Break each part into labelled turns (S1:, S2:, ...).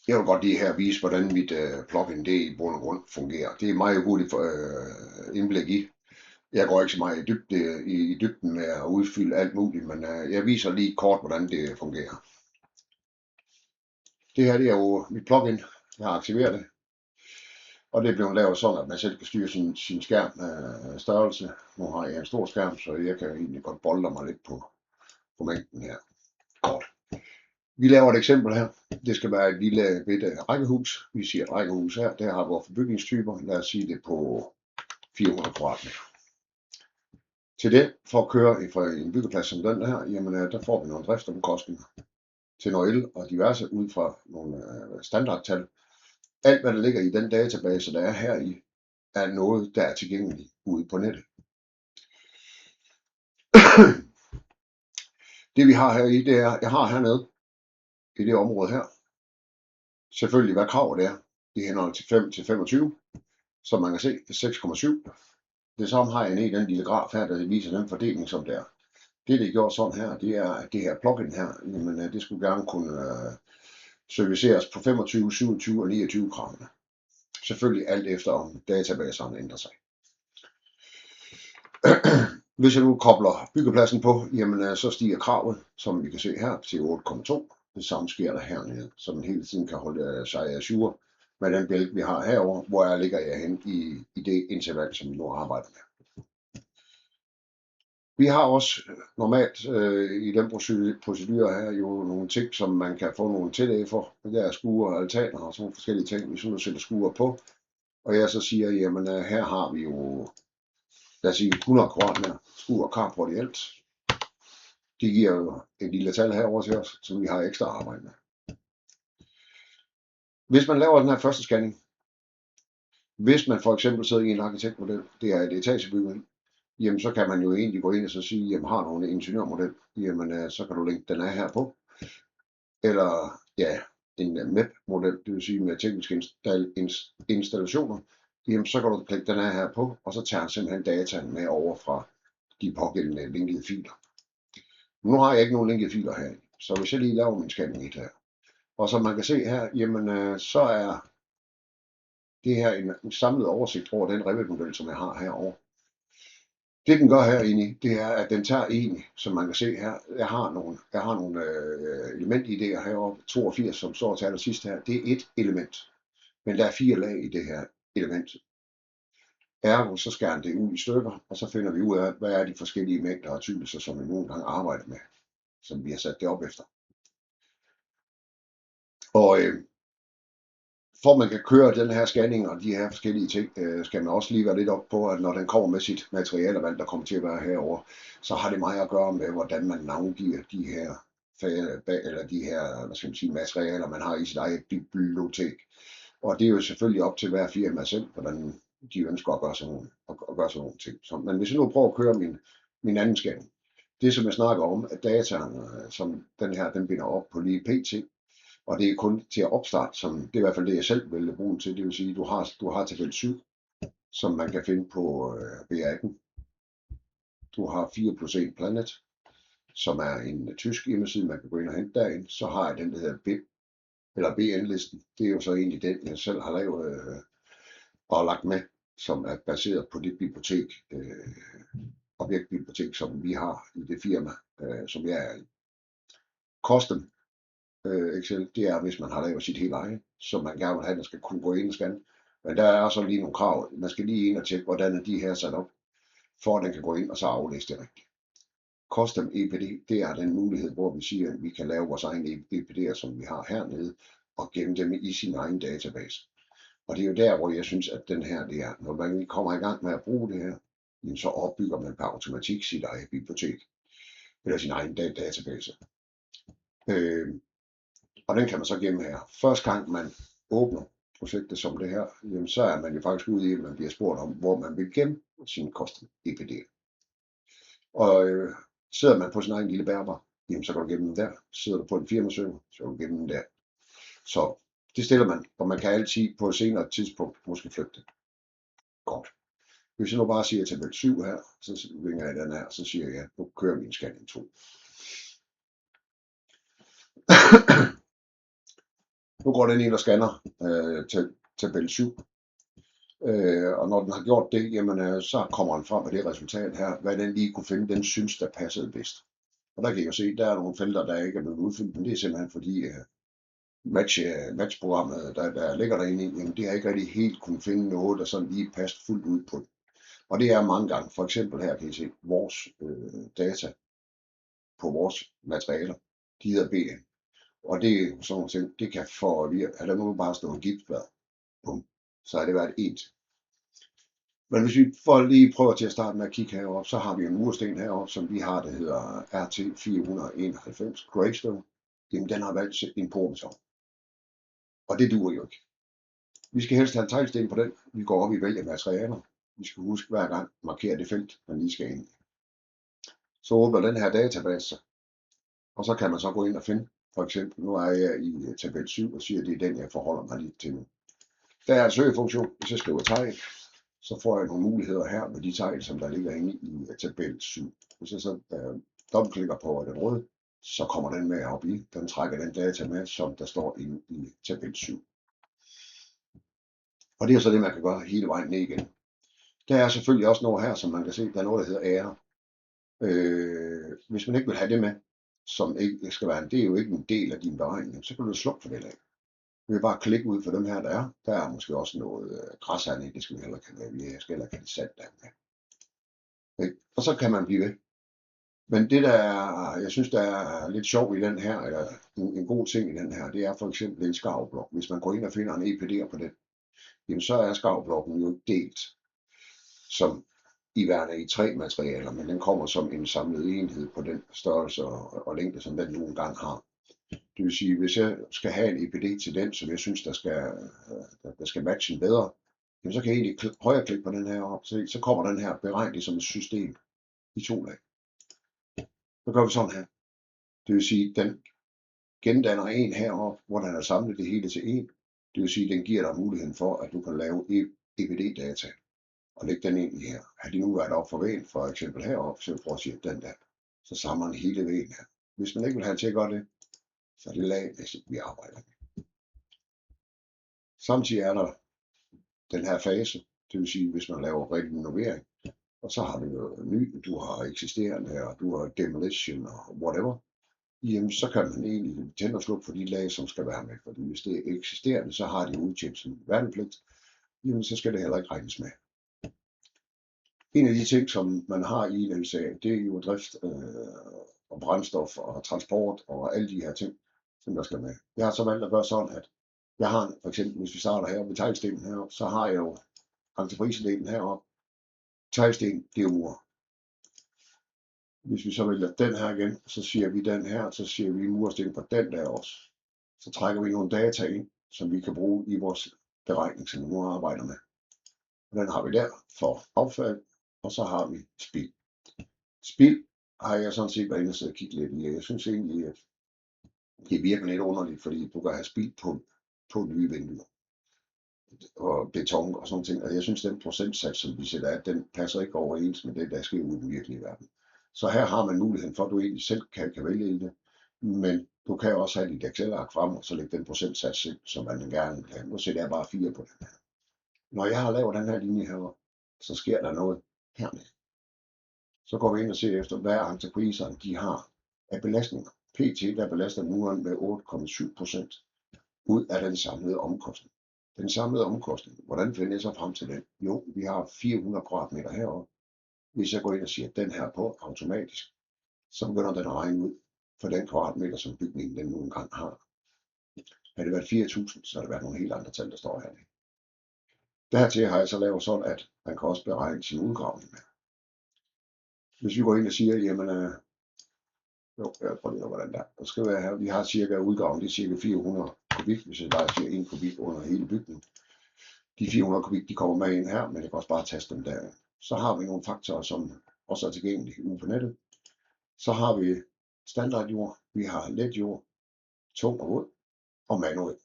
S1: Jeg vil godt lige her vise, hvordan mit plugin det i bund og grund fungerer. Det er meget hurtigt indblik i. Jeg går ikke så meget i dybden med at udfylde alt muligt, men jeg viser lige kort, hvordan det fungerer. Det her det er jo mit plugin. Jeg har aktiveret det, og det er blevet lavet sådan, at man selv kan styre sin skærm størrelse. Nu har jeg en stor skærm, så jeg kan egentlig godt bolde mig lidt på mængden her. Godt. Vi laver et eksempel her. Det skal være et lille bitte rækkehus. Vi siger et rækkehus her. Der har vores bygningstyper. Lad os sige det på 400 kvadratmeter. Til det, for at køre fra en byggeplads som den her, jamen der får vi nogle driftsomkostninger til noget el og diverse ud fra nogle standardtal. Alt hvad der ligger i den database, der er her i, er noget, der er tilgængeligt ude på nettet. Det vi har her i, det er, jeg har hernede i det område her, selvfølgelig hvad kravet er, i henhold til 5 til 25, som man kan se, det er 6,7. Det samme har jeg i den lille graf her, der viser den fordeling, som det er. Det gjort sådan her, det er, at det her plugin her, jamen, det skulle gerne kunne serviceres på 25, 27 og 29 kravene. Selvfølgelig alt efter om databaserne ændrer sig. Hvis jeg nu kobler byggepladsen på, jamen så stiger kravet, som vi kan se her, til 8,2. Det samme sker der hernede, så man hele tiden kan holde sig à jour med den bælge, vi har herover, hvor jeg ligger jeg hen i det interval, som vi nu arbejder med. Vi har også normalt i den procedure her jo nogle ting, som man kan få nogle tillæg for. Der er skure og altaner og sådan forskellige ting, hvis nu sætter skure på. Og jeg så siger, jamen her har vi jo, lad os sige 100 kvadratmeter skure og carport i alt. Det giver jo et lille tal herover til os, som vi har ekstra arbejde med. Hvis man laver den her første scanning, hvis man for eksempel sidder i en arkitektmodel, det er et etagebyggeri, jamen så kan man jo egentlig gå ind og så sige, jamen har du en ingeniørmodel, jamen så kan du linke den af her på. Eller ja, en MEP-model, det vil sige med tekniske installationer, jamen så kan du klikke den af her på, og så tager den simpelthen dataen med over fra de pågældende linkede filer. Nu har jeg ikke nogen linkede filer her, så hvis jeg lige laver min scanning her, og som man kan se her, jamen så er det her en samlet oversigt over den Revit-model, som jeg har herovre. Det den gør herinde, det er, at den tager egentlig, som man kan se her, jeg har nogle elementidéer heroppe, 82, som står til allersidst her, det er et element, men der er 4 lag i det her element. Ergo, så skærer det ud i stykker, og så finder vi ud af, hvad er de forskellige mængder og tydelser, som vi nogle gange arbejder med, som vi har sat det op efter. Og for at man kan køre den her scanning og de her forskellige ting, skal man også lige være lidt op på, at når den kommer med sit materialevalg, der kommer til at være herover, så har det meget at gøre med, hvordan man navngiver de her eller de her, hvad skal man sige, materialer, man har i sit eget bibliotek. Og det er jo selvfølgelig op til hver firma selv, hvordan de ønsker at gøre sådan nogle ting. Så, men hvis jeg nu prøver at køre min anden scanning, det som jeg snakker om, at dataen, som den her, den binder op på lige pt. Og det er kun til at opstarte, som det er i hvert fald det, jeg selv vil bruge til. Det vil sige, du har tabel 7, som man kan finde på B18. Du har 4+1 Planet, som er en tysk hjemmeside, man kan gå ind og hente derind. Så har jeg den, der hedder BIP, eller BN-listen. Det er jo så egentlig den, jeg selv har lavet og lagt med, som er baseret på det bibliotek, objektbibliotek, som vi har i det firma, som jeg er i. Custom Excel, det er, hvis man har lavet sit helt eget, så man gerne vil have, at der skal kunne gå ind og scanne. Men der er så lige nogle krav. Man skal lige ind og tjekke, hvordan er de her sat op, for at den kan gå ind og så aflæse det rigtigt. Custom EPD, det er den mulighed, hvor vi siger, at vi kan lave vores egne EPD'er, som vi har hernede, og gemme dem i sin egen database. Og det er jo der, hvor jeg synes, at den her, det er, når man kommer i gang med at bruge det her, så opbygger man per automatik sit eget bibliotek, eller sin egen database. Og den kan man så gemme her. Første gang man åbner projektet som det her, jamen, så er man jo faktisk ude i, at man bliver spurgt om, hvor man vil gemme sin custom EPD. Og sidder man på sin egen lille bærbar, jamen, så kan du gemme den der. Sidder du på en firmaserver, så kan du gemme den der. Så det stiller man, og man kan altid på et senere tidspunkt måske flytte det. Godt. Hvis jeg nu bare siger tabel 7 her, så vinger jeg den her, så siger jeg, nu kører min scanning 2. Nu går den ind og scanner til tabel 7. Og når den har gjort det, jamen, så kommer den frem med det resultat her, hvad den lige kunne finde, den synes, der passede bedst. Og der kan I jo se, der er nogle felter, der ikke er blevet udfyldt, men det er simpelthen fordi matchprogrammet, der ligger derinde i, jamen, det har ikke rigtig helt kunne finde noget, der sådan lige passer fuldt ud på det. Og det er mange gange. For eksempel her kan I se vores data på vores materialer, de hedder BN. Og det er sådan nogle ting, det kan forvirre. Er der nu bare stået gipsblad, så har det været et. Men hvis vi får lige prøver til at starte med at kigge heroppe, så har vi en mursten heroppe, som vi har, der hedder RT491 Greystone. Jamen den har valgt en porbeton. Og det duer jo ikke. Vi skal helst have en teglsten på den. Vi går op i vælge materialer. Vi skal huske hver gang markere det felt, man lige skal ind i. Så åbner den her database, og så kan man så gå ind og finde. For eksempel, nu er jeg i tabel 7 og siger, at det er den, jeg forholder mig lige til nu. Der er en søgefunktion. Hvis jeg skriver tegl, så får jeg nogle muligheder her med de tegl, som der ligger inde i tabel 7. Hvis jeg så dobbeltklikker på den røde, så kommer den med op i. Den trækker den data med, som der står inde i tabel 7. Og det er så det, man kan gøre hele vejen ned igen. Der er selvfølgelig også noget her, som man kan se, der er noget, der hedder ære. Hvis man ikke vil have det med, som ikke skal være det er jo ikke en del af din beregning, så kan du slukke for det af. Vi vil bare klikke ud for dem her, der er. Der er måske også noget græsand i, det skal vi heller kan have. Vi skal heller have det sand der med. Og så kan man blive ved. Men det der jeg synes, der er lidt sjovt i den her, eller en god ting i den her, det er for eksempel en skarvblok. Hvis man går ind og finder en EPD'er på den, jamen så er skarvblokken jo delt som i værende i 3 materialer, men den kommer som en samlet enhed på den størrelse og længde, som den nogle gange har. Det vil sige, hvis jeg skal have en EPD til den, som jeg synes, der skal matche bedre, jamen så kan jeg egentlig højre klikke på den her op, så kommer den her beregnet som et system i 2 lag. Så gør vi sådan her. Det vil sige, den gendanner en heroppe, hvor den er samlet det hele til en. Det vil sige, den giver dig muligheden for, at du kan lave EPD-data og lægge den ind i her. Har de nu været op for vægen, for eksempel heroppe, så prøv at sige den der, så samler den hele vægen her. Hvis man ikke vil have til at gøre det, så er det lagmæssigt, vi arbejder med. Samtidig er der den her fase, det vil sige, hvis man laver renovering, og så har du noget ny, du har eksisterende, og du har demolition og whatever, jamen så kan man egentlig tænde og slukke for de lag, som skal være med. Fordi hvis det er eksisterende, så har de udtjent sin værnepligt, jamen så skal det heller ikke regnes med. En af de ting, som man har i en LCA, det er jo drift og brændstof og transport og alle de her ting, som der skal med. Jeg har så valgt at gøre sådan, at jeg har for eksempel, hvis vi starter her ved teglstenen heroppe, så har jeg jo entreprisedelen heroppe. Teglsten, det er jo mur. Hvis vi så vælger den her igen, så siger vi den her, så siger vi mursten på den der også. Så trækker vi nogle data ind, som vi kan bruge i vores beregning, som vi nu arbejder med. Og den har vi der for affald, og så har vi spild. Spild har jeg sådan set været inde og sidde og kigge lidt i. Jeg synes egentlig, at det virker lidt underligt, fordi du kan have spild på nye vinduer og beton og sådan ting. Og jeg synes, den procentsats, som vi sætter af, den passer ikke overens med det, der sker ude i den virkelige verden. Så her har man muligheden for, at du egentlig selv kan vælge i det. Men du kan også have dit Excel-ark frem, og så lægge den procentsats ind, som man gerne vil have. Nu sætter jeg bare 4 på den her. Når jeg har lavet den her linje herovre, så sker der noget hernede. Så går vi ind og ser efter, hvad entrepriserne de har af belastninger. PT, der belaster muren med 8,7% ud af den samlede omkostning. Den samlede omkostning, hvordan finder jeg så frem til den? Jo, vi har 400 kvadratmeter herovre. Hvis jeg går ind og siger den her på automatisk, så begynder den at regne ud for den kvadratmeter, som bygningen den nogle gange har. Har det været 4.000, så har det været nogle helt andre tal, der står her. Dertil har jeg så lavet sådan, at man kan også beregne sin udgravning med. Hvis vi går ind og siger, jamen, jeg prøver lige hvordan der. Der skal være her, vi har cirka udgravning, det er cirka 400 kubik, hvis jeg bare siger 1 kubik under hele bygningen. De 400 kubik, de kommer med ind her, men jeg kan også bare taste dem der. Så har vi nogle faktorer, som også er tilgængelige ude på nettet. Så har vi standardjord, vi har letjord, tung og våd og manuel.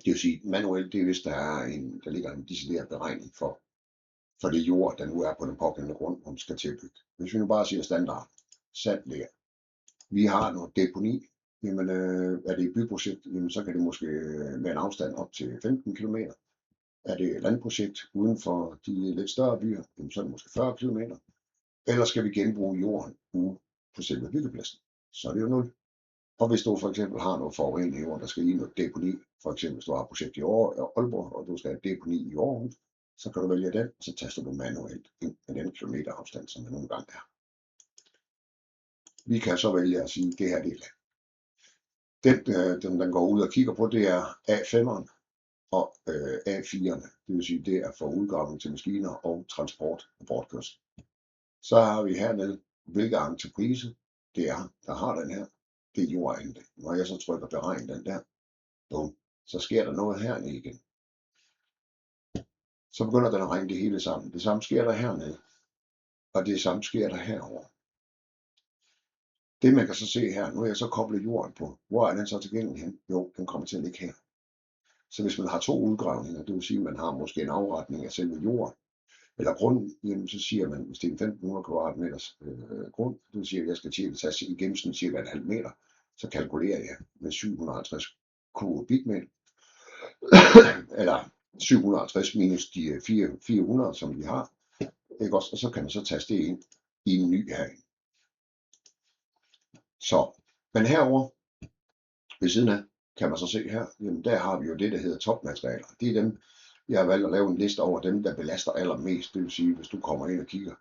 S1: Det vil sige, manuel, det er hvis der ligger en decideret beregning for det jord, der nu er på den pågældende grund, hvor man skal tilbygge. Hvis vi nu bare siger standard, sand ligger. Vi har noget deponi, Jamen, er det et byprojekt, jamen, så kan det måske med en afstand op til 15 km. Er det et landprojekt uden for de lidt større byer, jamen, så er det måske 40 km. Eller skal vi genbruge jorden ude på selve byggepladsen, så er det jo 0. Og hvis du for eksempel har noget forurening i jorden, der skal i noget deponi, for eksempel hvis du har et projekt i Aalborg, og du skal have et deponi i Aarhus, så kan du vælge den, og så taster du manuelt ind med den kilometerafstand, som der nogle gange er. Vi kan så vælge at sige, at det her det er den, den går ud og kigger på, det er A5'eren og A4'erne. Det vil sige, det er for udgravning til maskiner og transport og bortkørsel. Så har vi hernede, hvilke entreprise det er, der har den her. Det er jordejendel. Når jeg så trykker beregn den der, bum, så sker der noget hernede igen. Så begynder den at regne det hele sammen. Det samme sker der hernede, og det samme sker der herover. Det man kan så se her, nu er jeg så koblet jorden på. Hvor er den så tilgængelig hen? Jo, den kommer til at ligge her. Så hvis man har 2 udgravninger, det vil sige, at man har måske en afretning af selve jorden, eller grunden, jamen så siger man, hvis det er en 1500 kvadratmeters grund, det vil sige, at jeg skal til at tage i gennemsnit cirka 1,5 meter, så kalkulerer jeg med 750 kubikmeter, eller 750 minus de 400, som vi har, ikke også? Og så kan man så taste det ind i en ny herinde. Så, men herover ved siden af, kan man så se her, jamen der har vi jo det, der hedder topmaterialer. Det er dem, jeg har valgt at lave en liste over dem, der belaster allermest. Det vil sige, hvis du kommer ind og kigger,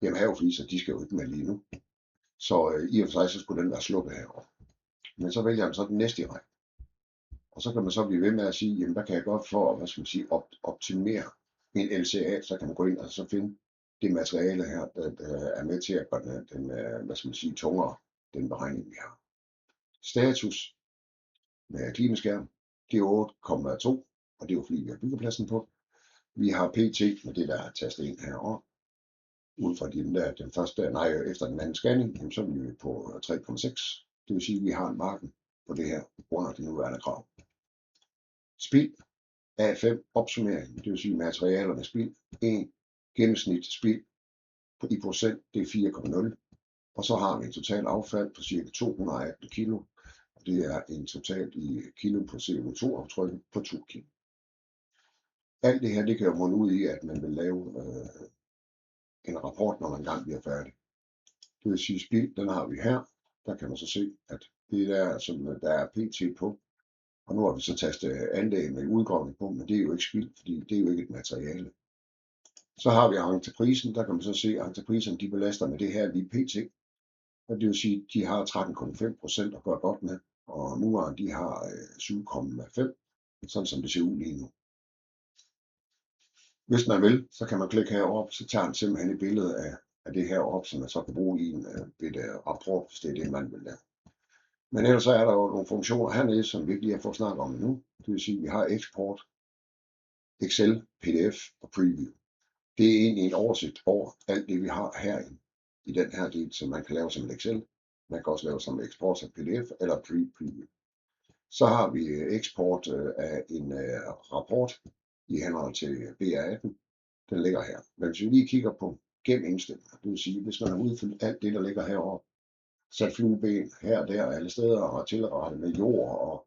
S1: jamen havefliser, de skal jo ikke med lige nu. Så i og for sig, så skulle den være slukket herovre. Men så vælger man så den næste i rækken. Og så kan man så blive ved med at sige, jamen hvad kan jeg godt for, hvad skal man sige, optimere min LCA, så kan man gå ind og så finde det materiale her, der er med til at gøre den, hvad skal man sige, tungere, den beregning vi har. Status med klimaskærm, det er 8,2, og det er jo fordi vi har byggepladsen på. Vi har PT med det der er tastet ind herovre. Ud fra den første, efter den anden scanning, så er vi på 3,6. Det vil sige, at vi har en marken på det her under det nuværende krav. Spild A5 opsummering, det vil sige materialerne spild. 1 gennemsnit spild i procent, det er 4,0. Og så har vi en total affald på ca. 218 kilo. Det er en total i kilo på CO2-aftrykket på 2 kilo. Alt det her, det kan jo munde ud i, at man vil lave en rapport, når man engang bliver færdig. Det vil sige, spild, den har vi her. Der kan man så se, at det der, som der er PT på. Og nu har vi så tastet anlæg med udgravning på, men det er jo ikke spild, fordi det er jo ikke et materiale. Så har vi entreprisen, der kan man så se, at entrepriserne de belaster med det her lige PT. Og det vil sige, at de har 13,5% at gøre godt med, og mureren de har 7,5%, sådan som det ser ud lige nu. Hvis man vil, så kan man klikke heroppe, så tager den simpelthen et billede af det her op, som man så kan bruge i en rapport, hvis det er det, man vil lave. Men ellers så er der jo nogle funktioner hernede, som vi ikke lige har fået snakket om endnu. Det vil sige, at vi har eksport, Excel, PDF og Preview. Det er egentlig en oversigt over alt det, vi har herinde i den her del, som man kan lave som et Excel. Man kan også lave som eksport af PDF eller Preview. Så har vi eksport af en rapport i henhold til BR18. Den ligger her. Men hvis vi lige kigger på gem indstillinger, det vil sige, hvis man har udfyldt alt det, der ligger herovre, sat flueben her og der alle steder og tilrettet med jord og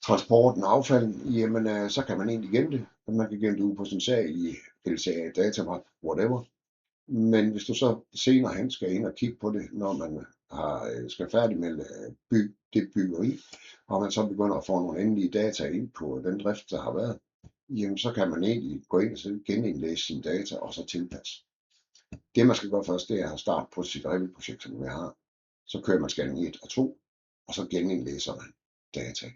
S1: transporten og affald, jamen så kan man egentlig gemme det. Man kan gemme det ud på sin sag i LCA, datamat, whatever. Men hvis du så senere hen skal ind og kigge på det, når man skal færdigmelde det byggeri, og man så begynder at få nogle endelige data ind på den drift, der har været, jamen så kan man egentlig gå ind og genindlæse sine data og så tilpasse. Det man skal gøre først, det er at starte på sit Revit-projekt, som vi har. Så kører man scanning 1 og 2, og så genindlæser man data.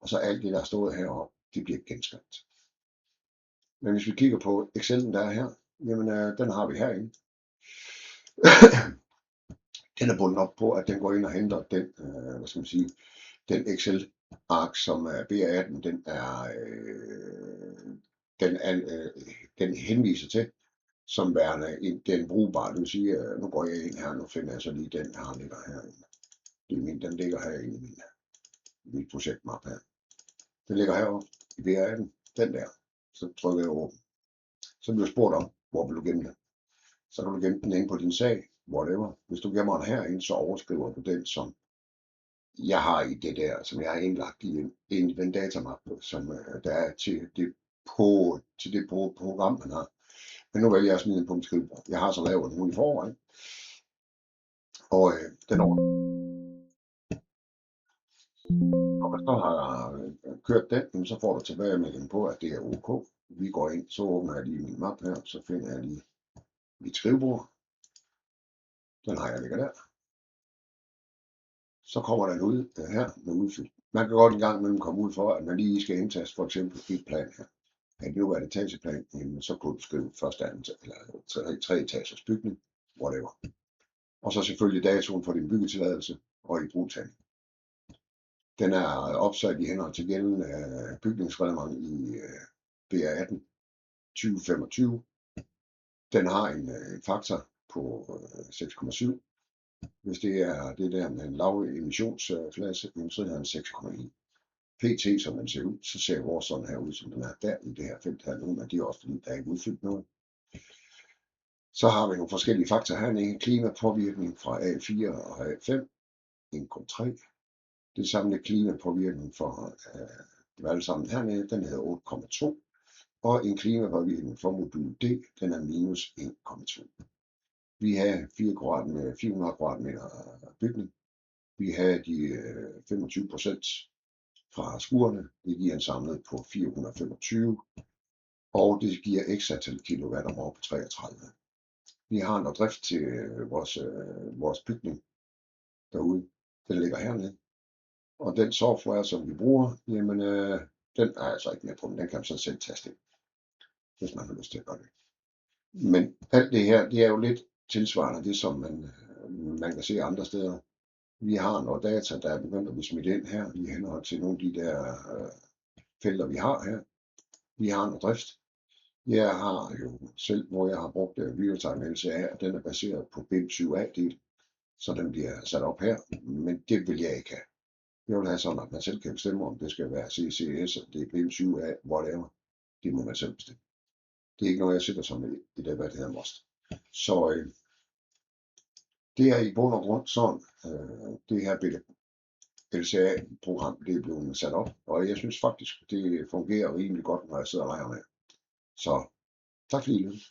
S1: Og så alt det, der er stået heroppe, det bliver genskabt. Men hvis vi kigger på Excel'en, der er her, jamen den har vi herinde. Den er bundet op på, at den går ind og henter den, hvad skal man sige, den Excel-ark, som er BR18, den henviser til, som værende den brugbare. Det vil sige, nu går jeg ind her, nu finder jeg så lige den her ligger herinde. Det er min, den ligger herinde i mit projektmap her. Den ligger heroppe i BR18, den der. Så trykker jeg åben. Så bliver spurgt om, hvor vil du gemme den? Så kan du gemme den inde på din sag, whatever. Hvis du gemmer den herinde, så overskriver du den som jeg har i det der, som jeg har indlagt i en datamappe, som der er til det program, man har. Men nu vælger jeg at smide den på mit skrivebord. Jeg har så lavet den i forvejen. Og den over. Og hvis du har kørt den, så får du tilbagemelding på, at det er OK. Vi går ind, så åbner jeg lige min map her, så finder jeg lige mit skrivebord. Den har jeg ligger der. Så kommer den ud her med udfyldt. Man kan godt en gang imellem komme ud for, at man lige skal indtaste for eksempel et plan her. At nu er det etageplan, så kunne du skrive første, anden eller tre etagers bygning, whatever. Og så selvfølgelig datoen for din byggetilladelse og i brugtagning. Den er opsat i henhold til gældende bygningsreglement i BR18 2025. Den har en faktor på 6,7. Hvis det er det der med en lav emissionsklasse, så er den 6,1. PT, som den ser ud, så ser vores sådan her ud, som den er der i det her felt her nu, men det er også fordi, der er ikke udfyldt noget. Så har vi nogle forskellige faktorer hernede. Klimapåvirkning fra A4 og A5, 1,3. Det samlede klimapåvirkning for det var alle sammen hernede, den hedder 8,2. Og en klimapåvirkning for modul D, den er minus 1,2. Vi har 400 kvadratmeter bygning. Vi har de 25% fra skurene. Det giver en samlet på 425. Og det giver x antal kilowatt om år på 33. Vi har noget drift til vores bygning derude. Den ligger hernede. Og den software, som vi bruger, jamen den er altså ikke med på, men den kan man så selv taste ind, hvis man har lyst til at gøre det. Men alt det her, det er jo lidt tilsvarende det, som man kan se andre steder. Vi har noget data, der er begyndt at blive smidt ind her, i henhold til nogle af de der felter, vi har her. Vi har noget drift. Jeg har jo selv, hvor jeg har brugt real-time LCA, og den er baseret på BIM 7A-del, så den bliver sat op her, men det vil jeg ikke have. Jeg vil have sådan, at man selv kan bestemme, om det skal være CCS, og det er BIM 7A, whatever. Det må man selv bestemme. Det er ikke noget, jeg sætter som i det, hvad det hedder most. Så det er i bund og grund sådan, det her LCA-program, det er blevet sat op, og jeg synes faktisk, det fungerer rimelig godt, når jeg sidder og leger med. Så tak fordi I lyttede.